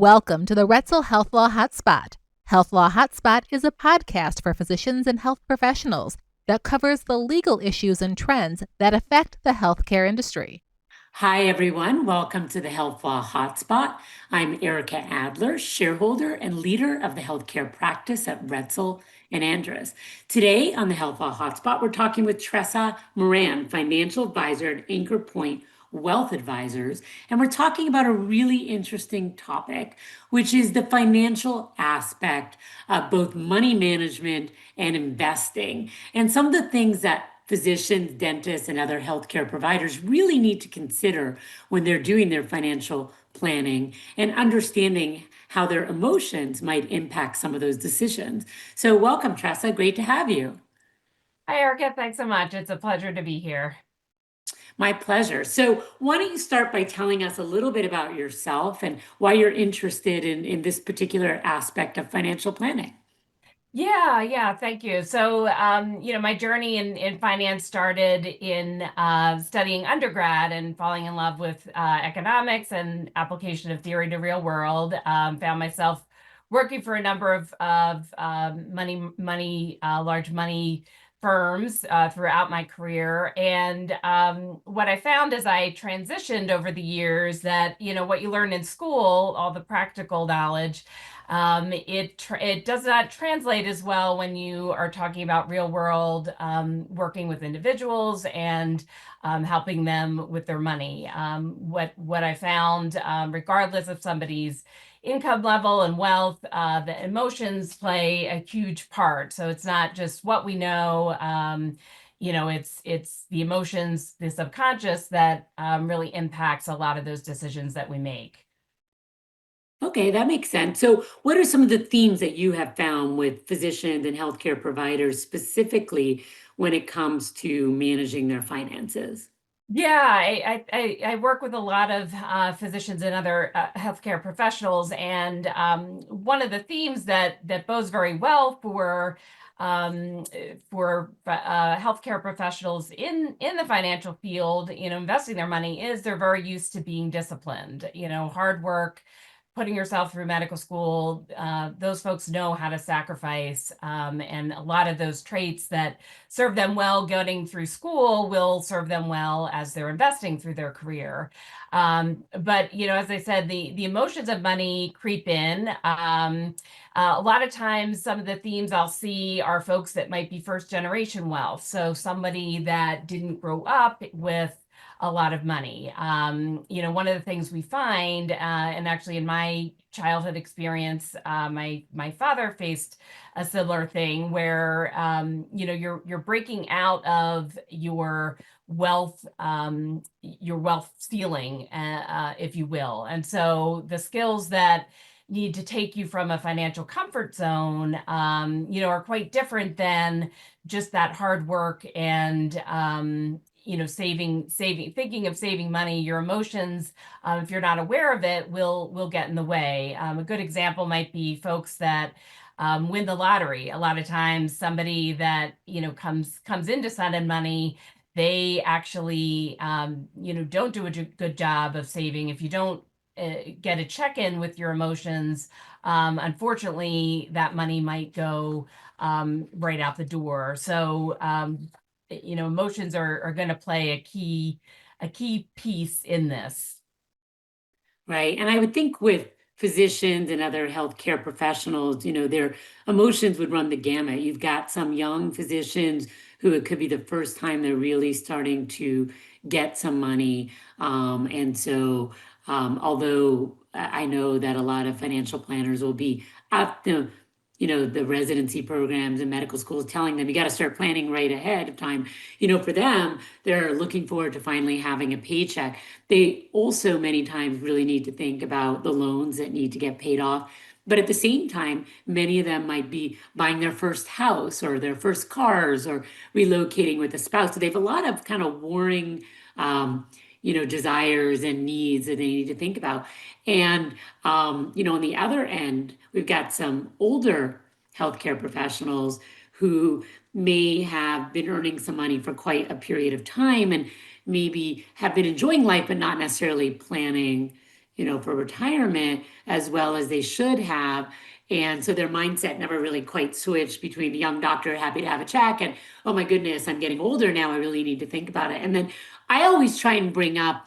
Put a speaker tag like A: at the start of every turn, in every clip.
A: Welcome to the Retzel HealthLaw HotSpot. HealthLaw HotSpot is a podcast for physicians and health professionals that covers the legal issues and trends that affect the healthcare industry.
B: Hi, everyone. Welcome to the HealthLaw Hotspot. I'm Ericka Adler, shareholder and leader of the healthcare practice at Retzel and Andrus. Today on the HealthLaw Hotspot, we're talking with Treasa Moran, financial advisor at Anchor Point Wealth Advisors, and we're talking about a really interesting topic, which is the financial aspect of both money management and investing, and some of the things that physicians, dentists, and other healthcare providers really need to consider when they're doing their financial planning and understanding how their emotions might impact some of those decisions. So, welcome, Tressa. Great to have you.
C: Hi, Erica. Thanks so much. It's a pleasure to be here.
B: My pleasure. So, why don't you start by telling us a little bit about yourself and why you're interested in this particular aspect of financial planning?
C: Yeah, thank you. So, my journey in finance started in studying undergrad and falling in love with economics and application of theory to real world. Found myself working for a number of large money firms throughout my career. And what I found as I transitioned over the years that, what you learn in school, all the practical knowledge, it does not translate as well when you are talking about real world working with individuals and helping them with their money. What I found, regardless of somebody's income level and wealth, the emotions play a huge part. So it's not just what we know. It's the emotions, the subconscious that really impacts a lot of those decisions that we make.
B: Okay, that makes sense. So, what are some of the themes that you have found with physicians and healthcare providers specifically when it comes to managing their finances?
C: Yeah, I work with a lot of physicians and other healthcare professionals, and one of the themes that bodes very well for healthcare professionals in the financial field, investing their money is they're very used to being disciplined. Hard work, putting yourself through medical school, those folks know how to sacrifice. And a lot of those traits that serve them well getting through school will serve them well as they're investing through their career. But, as I said, the emotions of money creep in. A lot of times, some of the themes I'll see are folks that might be first generation wealth. So somebody that didn't grow up with a lot of money. One of the things we find, and actually in my childhood experience, my father faced a similar thing where you're breaking out of your wealth ceiling, if you will, and so the skills that need to take you from a financial comfort zone, are quite different than just that hard work and saving, thinking of saving money. Your emotions, if you're not aware of it, will get in the way. A good example might be folks that win the lottery. A lot of times, somebody that comes into sudden money, they actually don't do a good job of saving. If you don't get a check-in with your emotions, unfortunately, that money might go right out the door. So emotions are going to play a key piece in this.
B: Right. And I would think with physicians and other healthcare professionals, their emotions would run the gamut. You've got some young physicians who it could be the first time they're really starting to get some money. Although I know that a lot of financial planners will be at the residency programs and medical schools telling them you got to start planning right ahead of time. For them, they're looking forward to finally having a paycheck. They also many times really need to think about the loans that need to get paid off. But at the same time, many of them might be buying their first house or their first cars or relocating with a spouse. So they have a lot of kind of warring, desires and needs that they need to think about. And, on the other end, we've got some older healthcare professionals who may have been earning some money for quite a period of time and maybe have been enjoying life, but not necessarily planning for retirement as well as they should have. And so their mindset never really quite switched between the young doctor, happy to have a check, and oh my goodness, I'm getting older now, I really need to think about it. And then I always try and bring up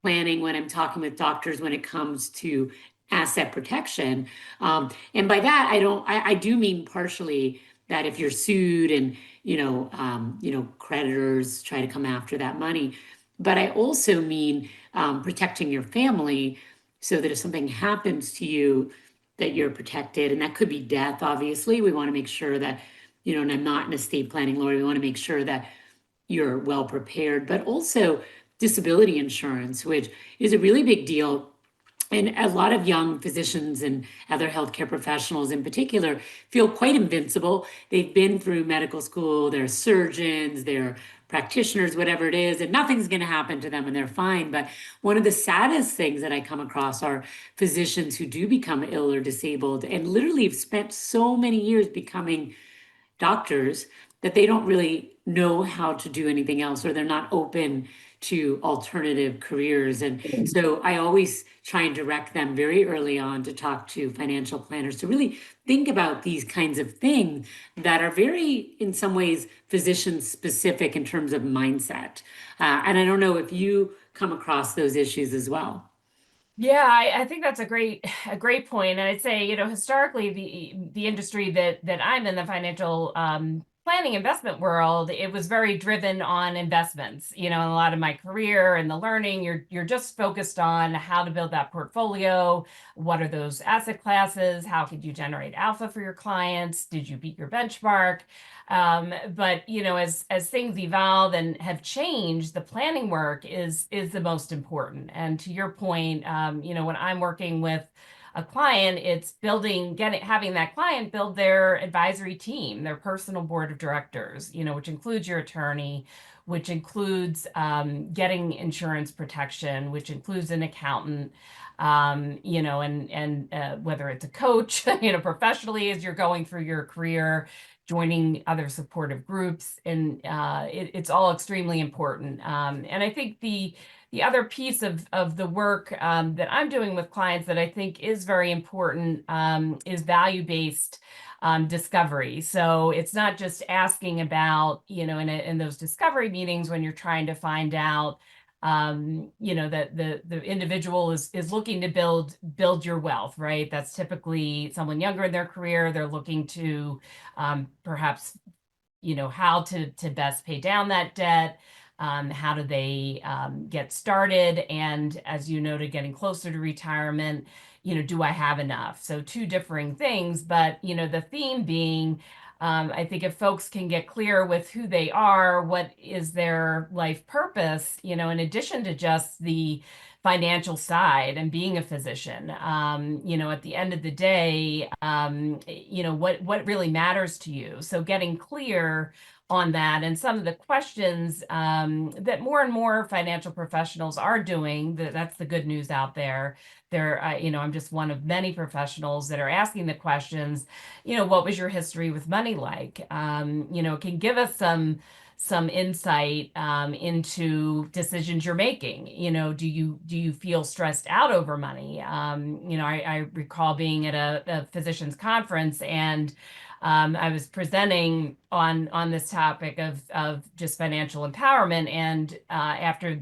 B: planning when I'm talking with doctors when it comes to asset protection. And by that, I do mean partially that if you're sued and, creditors try to come after that money, but I also mean protecting your family so that if something happens to you, that you're protected. And that could be death, obviously. We want to make sure that, and I'm not an estate planning lawyer, we want to make sure that you're well prepared, but also disability insurance, which is a really big deal. And a lot of young physicians and other healthcare professionals in particular feel quite invincible. They've been through medical school, they're surgeons, they're practitioners, whatever it is, and nothing's going to happen to them and they're fine. But one of the saddest things that I come across are physicians who do become ill or disabled and literally have spent so many years becoming doctors that they don't really know how to do anything else or they're not open to alternative careers. And so I always try and direct them very early on to talk to financial planners to really think about these kinds of things that are very, in some ways, physician specific in terms of mindset. And I don't know if you come across those issues as well.
C: Yeah, I think that's a great point. And I'd say, historically, the industry that I'm in, the financial planning investment world, it was very driven on investments. A lot of my career and the learning, you're just focused on how to build that portfolio. What are those asset classes? How could you generate alpha for your clients? Did you beat your benchmark? But as things evolve and have changed, the planning work is the most important. And to your point, when I'm working with a client, it's having that client build their advisory team, their personal board of directors, which includes your attorney, which includes getting insurance protection, which includes an accountant, and whether it's a coach, professionally as you're going through your career, joining other supportive groups, and it's all extremely important. And I think the other piece of the work that I'm doing with clients that I think is very important is value-based discovery. So it's not just asking about, in those discovery meetings when you're trying to find out that the individual is looking to build your wealth, right? That's typically someone younger in their career. They're looking to perhaps, how to best pay down that debt. How do they get started? And as you noted, getting closer to retirement, do I have enough? So two differing things, but, the theme being, I think if folks can get clear with who they are, what is their life purpose, in addition to just the financial side and being a physician, at the end of the day, what really matters to you. So getting clear on that, and some of the questions that more and more financial professionals are doing, that's the good news out there. I'm just one of many professionals that are asking the questions, what was your history with money like? It can give us some insight into decisions you're making. Do you feel stressed out over money? I recall being at a physician's conference, and I was presenting on this topic of just financial empowerment. And after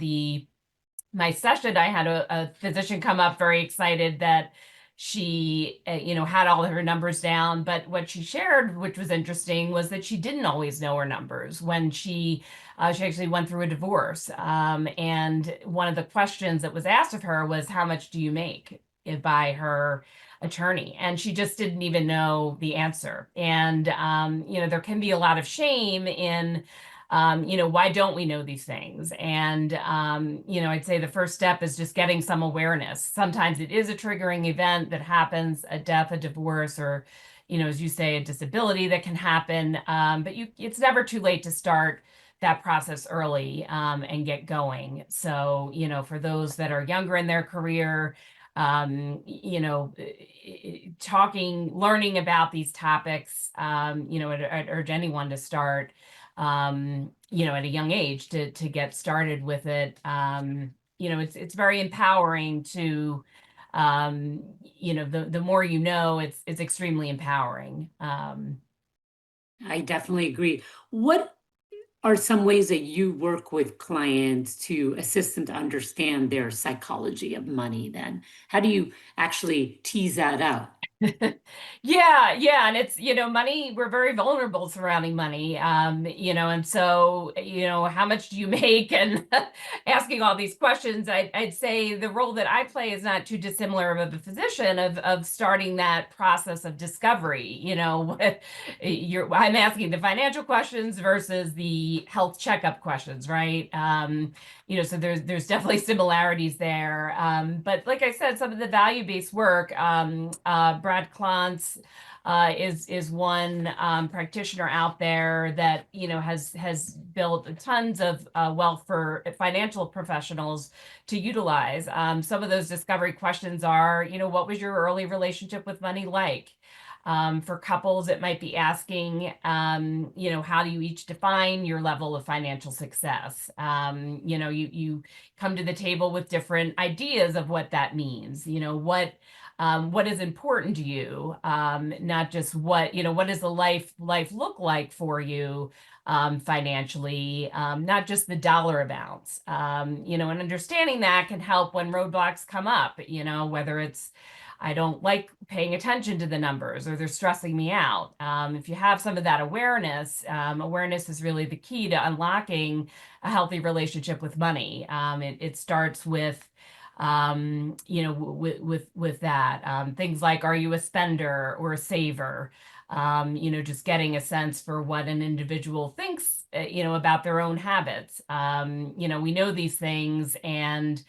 C: my session, I had a physician come up very excited that she, had all of her numbers down. But what she shared, which was interesting, was that she didn't always know her numbers when she actually went through a divorce. And one of the questions that was asked of her was, how much do you make, by her attorney? And she just didn't even know the answer. And, there can be a lot of shame in, why don't we know these things? And, I'd say the first step is just getting some awareness. Sometimes it is a triggering event that happens, a death, a divorce, or, as you say, a disability that can happen. But it's never too late to start that process early and get going. So, for those that are younger in their career, learning about these topics, I'd urge anyone to start, at a young age to get started with it. it's very empowering to, the more you know, it's extremely empowering.
B: I definitely agree. What are some ways that you work with clients to assist them to understand their psychology of money then? How do you actually tease that out?
C: Yeah. And it's, money, we're very vulnerable surrounding money. And so, how much do you make? And asking all these questions, I'd say the role that I play is not too dissimilar of a physician of starting that process of discovery. I'm asking the financial questions versus the health checkup questions, right? So there's definitely similarities there. But like I said, some of the value-based work, Brad Klontz is one practitioner out there that has built tons of wealth for financial professionals to utilize. Some of those discovery questions are, what was your early relationship with money like? For couples, it might be asking, how do you each define your level of financial success? You come to the table with different ideas of what that means. What is important to you? Not just what does the life look like for you financially, not just the dollar amounts. And understanding that can help when roadblocks come up, whether it's I don't like paying attention to the numbers or they're stressing me out. If you have some of that awareness, awareness is really the key to unlocking a healthy relationship with money. It starts with with that. Things like, are you a spender or a saver? Just getting a sense for what an individual thinks, about their own habits. We know these things, and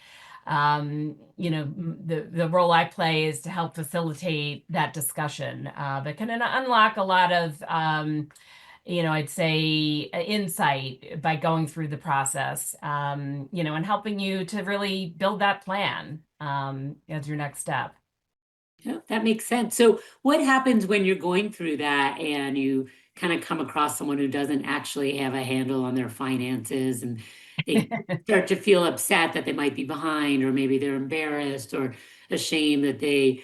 C: the role I play is to help facilitate that discussion that can unlock a lot of I'd say insight by going through the process, and helping you to really build that plan as your next step.
B: Yeah, that makes sense. So, what happens when you're going through that and you kind of come across someone who doesn't actually have a handle on their finances and they start to feel upset that they might be behind, or maybe they're embarrassed or ashamed that they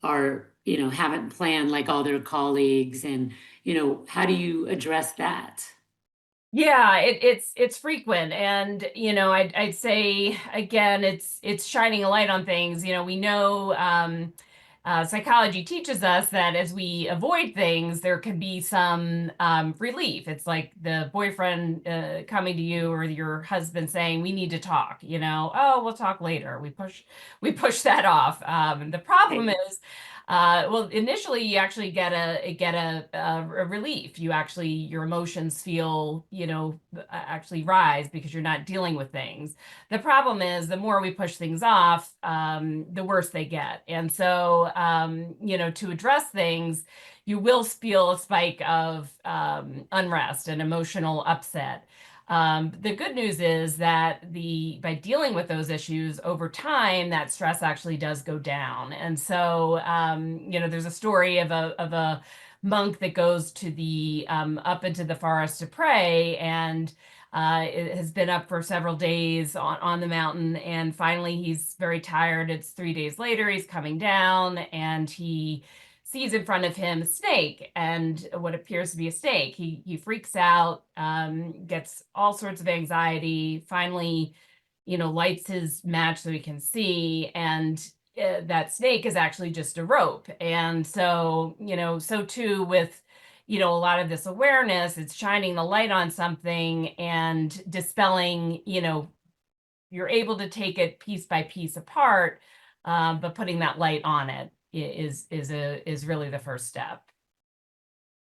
B: are, haven't planned like all their colleagues? And, how do you address that?
C: Yeah, it's frequent, and I'd say again, it's shining a light on things. We know psychology teaches us that as we avoid things, there can be some relief. It's like the boyfriend coming to you or your husband saying, "We need to talk." Oh, we'll talk later. We push that off. The problem
B: Right.
C: is. Well, initially you actually get a relief. Your emotions feel, actually rise because you're not dealing with things. The problem is the more we push things off, the worse they get. And so, to address things, you will feel a spike of unrest and emotional upset. The good news is that by dealing with those issues over time, that stress actually does go down. And so, there's a story of a monk that goes to the up into the forest to pray, and it has been up for several days on the mountain, and finally he's very tired. It's 3 days later, he's coming down, and he sees in front of him a snake, and what appears to be a snake. He freaks out, gets all sorts of anxiety, finally, lights his match so he can see, and that snake is actually just a rope. And so, so too with a lot of this awareness, it's shining the light on something and dispelling, you're able to take it piece by piece apart, but putting that light on it is really the first step.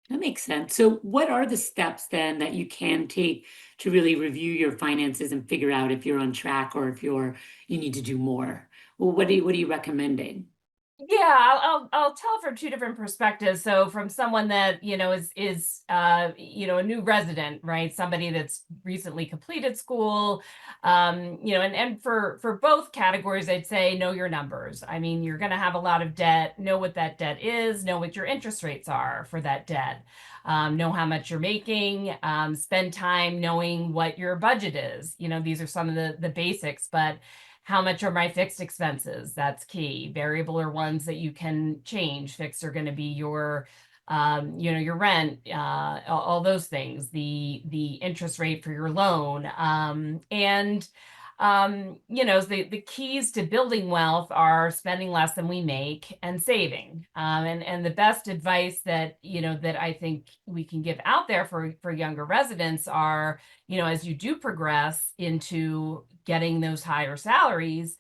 B: That makes sense. So, what are the steps then that you can take to really review your finances and figure out if you're on track or if you need to do more? Well, what are you recommending?
C: Yeah, I'll tell from two different perspectives. So from someone that, is a new resident, right? Somebody that's recently completed school, and for both categories, I'd say know your numbers. I mean, you're going to have a lot of debt. Know what that debt is. Know what your interest rates are for that debt. Know how much you're making. Spend time knowing what your budget is. These are some of the basics, but how much are my fixed expenses? That's key. Variable are ones that you can change. Fixed are going to be your your rent, all those things, the interest rate for your loan, and the keys to building wealth are spending less than we make and saving. And the best advice that that I think we can give out there for younger residents are, as you do progress into getting those higher salaries,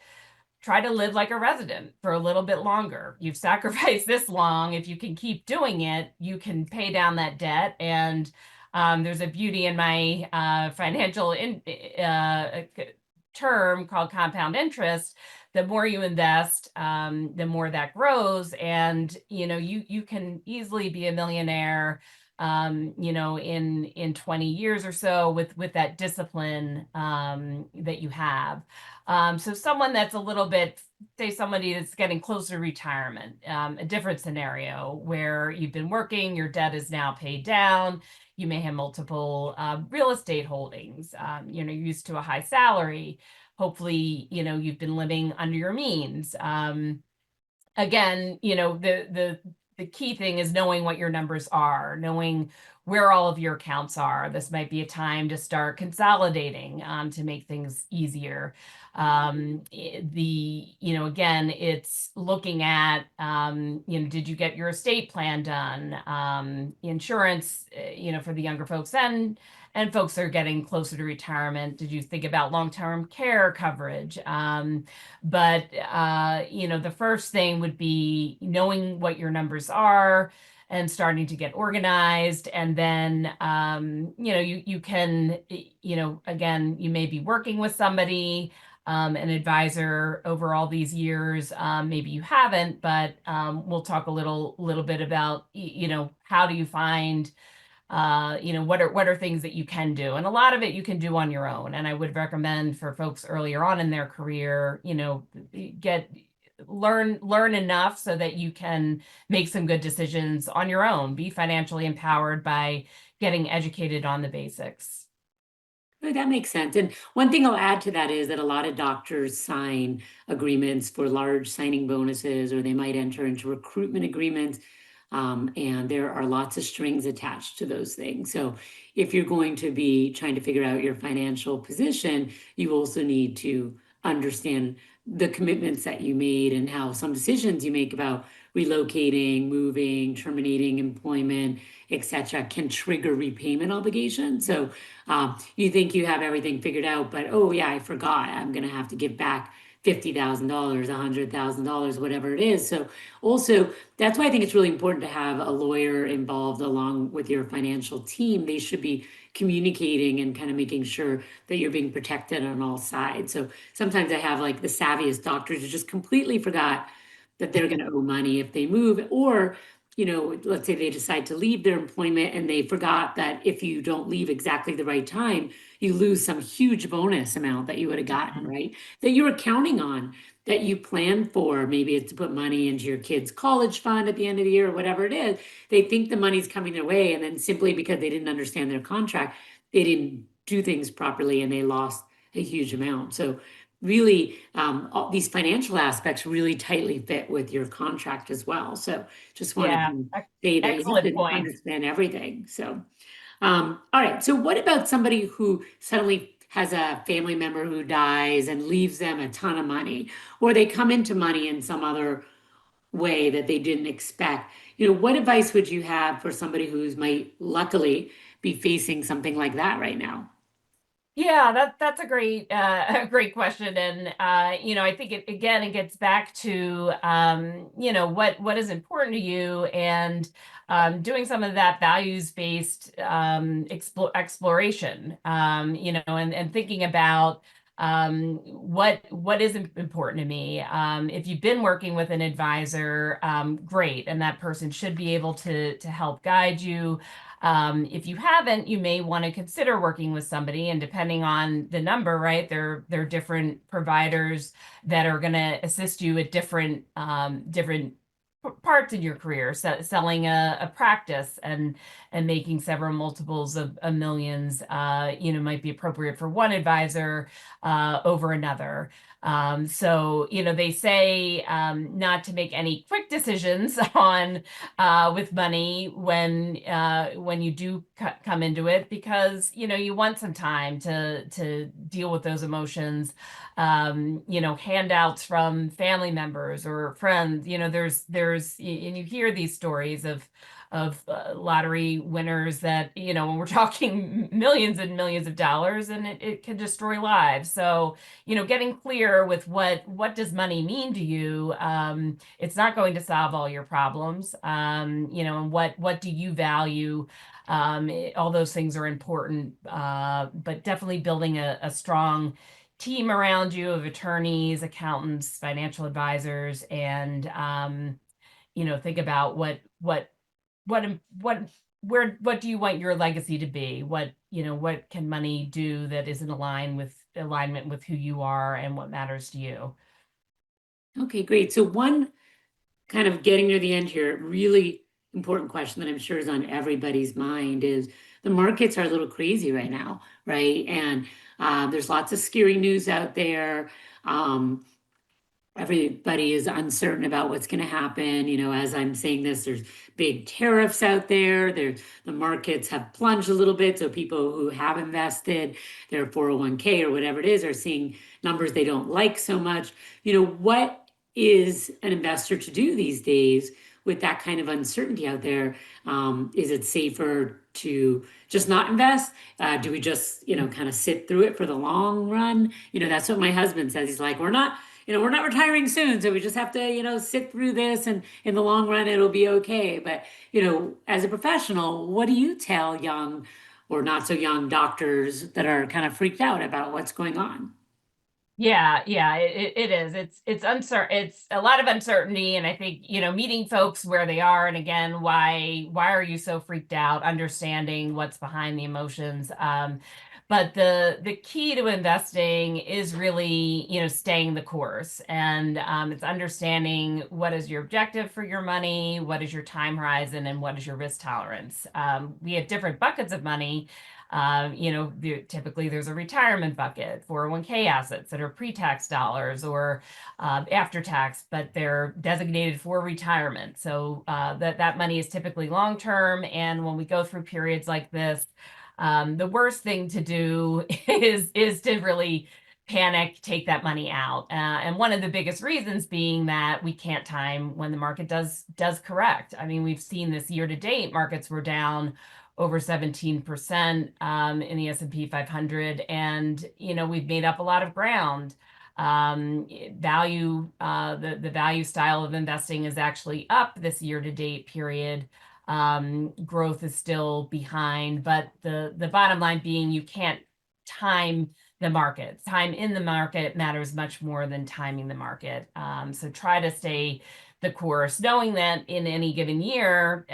C: try to live like a resident for a little bit longer. You've sacrificed this long. If you can keep doing it, you can pay down that debt. And there's a beauty in my financial term called compound interest. The more you invest, the more that grows. And, you can easily be a millionaire in 20 years or so with that discipline that you have. So someone that's a little bit, say somebody that's getting closer to retirement, a different scenario where you've been working, your debt is now paid down, you may have multiple real estate holdings, you're used to a high salary. Hopefully, you've been living under your means. Again, the key thing is knowing what your numbers are, knowing where all of your accounts are. This might be a time to start consolidating to make things easier. Again, it's looking at, did you get your estate plan done? Insurance, for the younger folks and folks that are getting closer to retirement. Did you think about long-term care coverage? But the first thing would be knowing what your numbers are and starting to get organized. And then, you can, again, you may be working with somebody, an advisor over all these years. Maybe you haven't, but we'll talk a little bit about, how do you find what are things that you can do? And a lot of it you can do on your own. And I would recommend for folks earlier on in their career, learn enough so that you can make some good decisions on your own, be financially empowered by getting educated on the basics.
B: That makes sense. And one thing I'll add to that is that a lot of doctors sign agreements for large signing bonuses, or they might enter into recruitment agreements. And there are lots of strings attached to those things. So if you're going to be trying to figure out your financial position, you also need to understand the commitments that you made and how some decisions you make about relocating, moving, terminating employment, etc., can trigger repayment obligations. So you think you have everything figured out, but oh yeah, I forgot. I'm going to have to give back $50,000, $100,000, whatever it is. So also, that's why I think it's really important to have a lawyer involved along with your financial team. They should be communicating and kind of making sure that you're being protected on all sides. So sometimes I have like the savviest doctors who just completely forgot that they're going to owe money if they move, or let's say they decide to leave their employment and they forgot that if you don't leave exactly the right time, you lose some huge bonus amount that you would have gotten, right? That you were counting on, that you planned for. Maybe it's to put money into your kid's college fund at the end of the year or whatever it is. They think the money's coming their way, and then simply because they didn't understand their contract, they didn't do things properly and they lost a huge amount. So really, all these financial aspects really tightly fit with your contract as well. So just wanted to say that you have
C: Excellent
B: to
C: point.
B: understand everything. So, all right. So what about somebody who suddenly has a family member who dies and leaves them a ton of money, or they come into money in some other way that they didn't expect? What advice would you have for somebody who's might luckily be facing something like that right now?
C: Yeah, that's a great a great question. And I think it gets back to what is important to you, and doing some of that values-based exploration, and thinking about what is important to me. If you've been working with an advisor, great, and that person should be able to help guide you. If you haven't, you may want to consider working with somebody, and depending on the number, right, there are different providers that are going to assist you at different parts in your career, selling a practice and making several multiples of millions, might be appropriate for one advisor over another. So, they say not to make any quick decisions on with money when you do come into it, because you want some time to deal with those emotions. Handouts from family members or friends. And you hear these stories of lottery winners that, when we're talking millions and millions of dollars, and it can destroy lives. So, getting clear with what does money mean to you? It's not going to solve all your problems. And what do you value? All those things are important, but definitely building a strong team around you of attorneys, accountants, financial advisors, and think about what what what do you want your legacy to be? What can money do that is in alignment with who you are and what matters to you?
B: Okay, great. So one kind of getting near the end here, really important question that I'm sure is on everybody's mind is the markets are a little crazy right now, right? And there's lots of scary news out there. Um, Everybody is uncertain about what's going to happen. As I'm saying this, there's big tariffs out there. The markets have plunged a little bit. So people who have invested their 401k or whatever it is are seeing numbers they don't like so much. What is an investor to do these days with that kind of uncertainty out there? Is it safer to just not invest? Do we just, kind of sit through it for the long run? That's what my husband says. He's like, we're not retiring soon, so we just have to, sit through this, and in the long run, it'll be okay. But, as a professional, what do you tell young or not so young doctors that are kind of freaked out about what's going on?
C: Yeah, it is. It's uncertain. It's a lot of uncertainty, and I think meeting folks where they are, and again, why are you so freaked out? Understanding what's behind the emotions. But the key to investing is really staying the course, and it's understanding what is your objective for your money, what is your time horizon, and what is your risk tolerance. We have different buckets of money. Typically there's a retirement bucket, 401k assets that are pre-tax dollars or after tax, but they're designated for retirement. So that money is typically long term. And when we go through periods like this, the worst thing to do is to really panic, take that money out. And one of the biggest reasons being that we can't time when the market does correct. I mean, we've seen this year to date, markets were down over 17% in the S&P 500, and we've made up a lot of ground. The value style of investing is actually up this year to date period. Growth is still behind, but the bottom line being you can't time the market. Time in the market matters much more than timing the market. So try to stay the course, knowing that in any given year,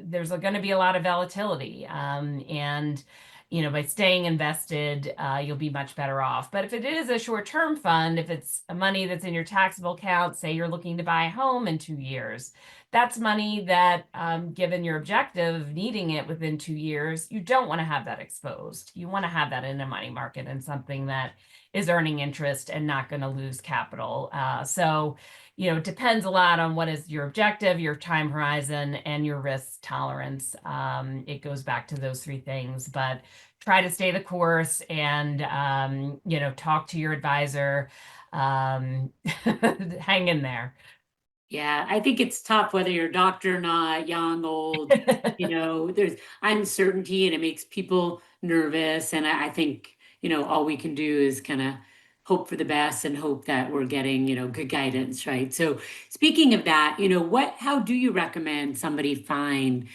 C: there's going to be a lot of volatility. And by staying invested, you'll be much better off. But if it is a short-term fund, if it's money that's in your taxable account, say you're looking to buy a home in 2 years, that's money that, given your objective of needing it within 2 years, you don't want to have that exposed. You want to have that in a money market and something that is earning interest and not going to lose capital. So it depends a lot on what is your objective, your time horizon, and your risk tolerance. It goes back to those three things, but try to stay the course and, talk to your advisor. Hang in there.
B: Yeah, I think it's tough whether you're a doctor or not, young, old, there's uncertainty and it makes people nervous. And I think, all we can do is kind of hope for the best and hope that we're getting, good guidance, right? So speaking of that, how do you recommend somebody find,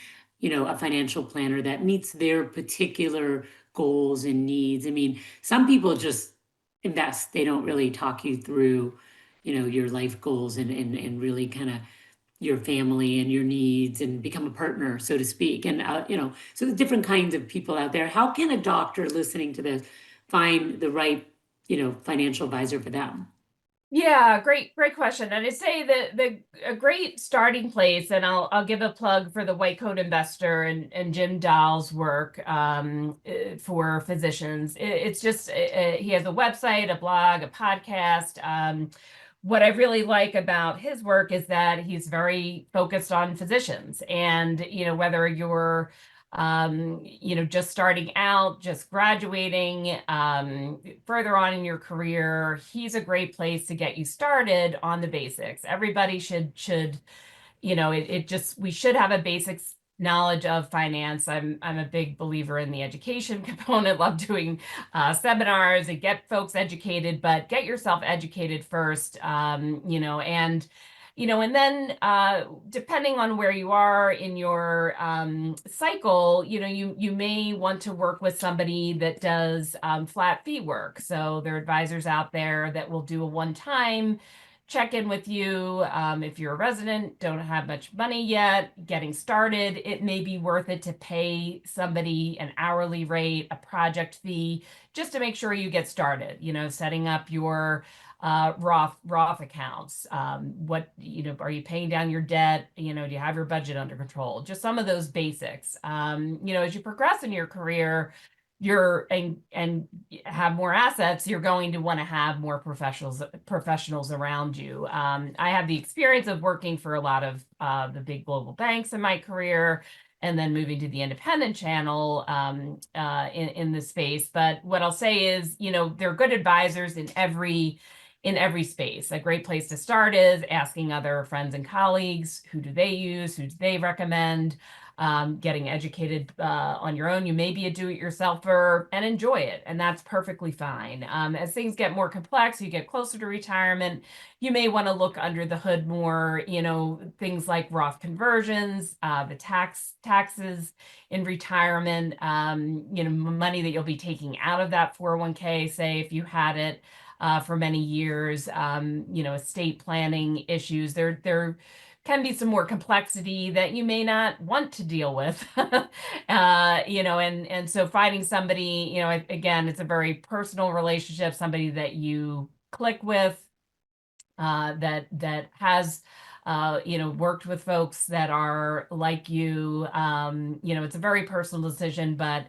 B: a financial planner that meets their particular goals and needs? I mean, some people just invest, they don't really talk you through your life goals and really kind of your family and your needs and become a partner, so to speak. And, so the different kinds of people out there. How can a doctor listening to this find the right, financial advisor for them?
C: Yeah, great question. And I say that a great starting place, and I'll give a plug for the White Coat Investor and Jim Dahl's work for physicians. It's just he has a website, a blog, a podcast. What I really like about his work is that he's very focused on physicians, and whether you're just starting out, just graduating, further on in your career, he's a great place to get you started on the basics. Everybody should we should have a basic knowledge of finance. I'm a big believer in the education component. Love doing seminars and get folks educated, but get yourself educated first. And then depending on where you are in your cycle, you may want to work with somebody that does flat fee work. So there are advisors out there that will do a one-time check in with you. If you're a resident, don't have much money yet, getting started, it may be worth it to pay somebody an hourly rate, a project fee, just to make sure you get started, setting up your Roth accounts. What, are you paying down your debt? Do you have your budget under control? Just some of those basics. As you progress in your career, and have more assets, you're going to want to have more professionals around you. I have the experience of working for a lot of the big global banks in my career, and then moving to the independent channel in this space. But what I'll say is, there are good advisors in every space. A great place to start is asking other friends and colleagues, who do they use, who do they recommend, getting educated on your own. You may be a do-it-yourselfer and enjoy it, and that's perfectly fine. As things get more complex, you get closer to retirement, you may want to look under the hood more, things like Roth conversions, the taxes in retirement, money that you'll be taking out of that 401k, say, if you had it for many years, estate planning issues. There can be some more complexity that you may not want to deal with. And so finding somebody, again, it's a very personal relationship, somebody that you click with, that has worked with folks that are like you. It's a very personal decision, but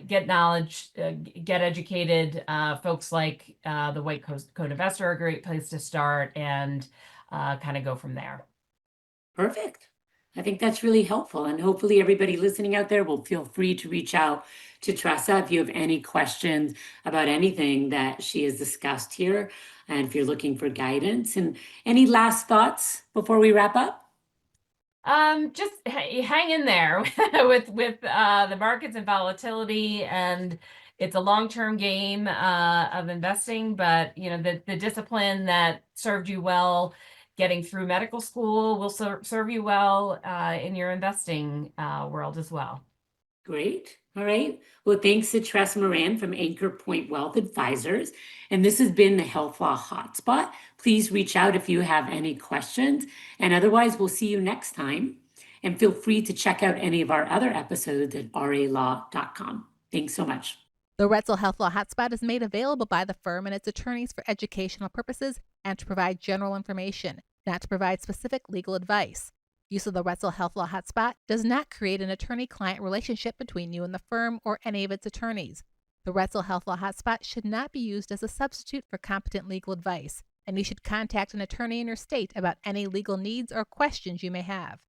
C: get knowledge, get educated. Folks like the White Coat Investor are a great place to start, and kind of go from there.
B: Perfect. I think that's really helpful. And hopefully everybody listening out there will feel free to reach out to Treasa if you have any questions about anything that she has discussed here, and if you're looking for guidance. And any last thoughts before we wrap up?
C: Just hang in there with the markets and volatility, and it's a long-term game of investing, but the discipline that served you well getting through medical school will serve you well in your investing world as well.
B: Great. All right. Well, thanks to Treasa Moran from Anchor Point Wealth Advisors. And this has been the HealthLaw Hotspot. Please reach out if you have any questions. And otherwise, we'll see you next time. And feel free to check out any of our other episodes at ralaw.com. Thanks so much.
A: The Retzel HealthLaw Hotspot is made available by the firm and its attorneys for educational purposes and to provide general information, not to provide specific legal advice. Use of the Retzel HealthLaw Hotspot does not create an attorney-client relationship between you and the firm or any of its attorneys. The Retzel HealthLaw Hotspot should not be used as a substitute for competent legal advice, and you should contact an attorney in your state about any legal needs or questions you may have.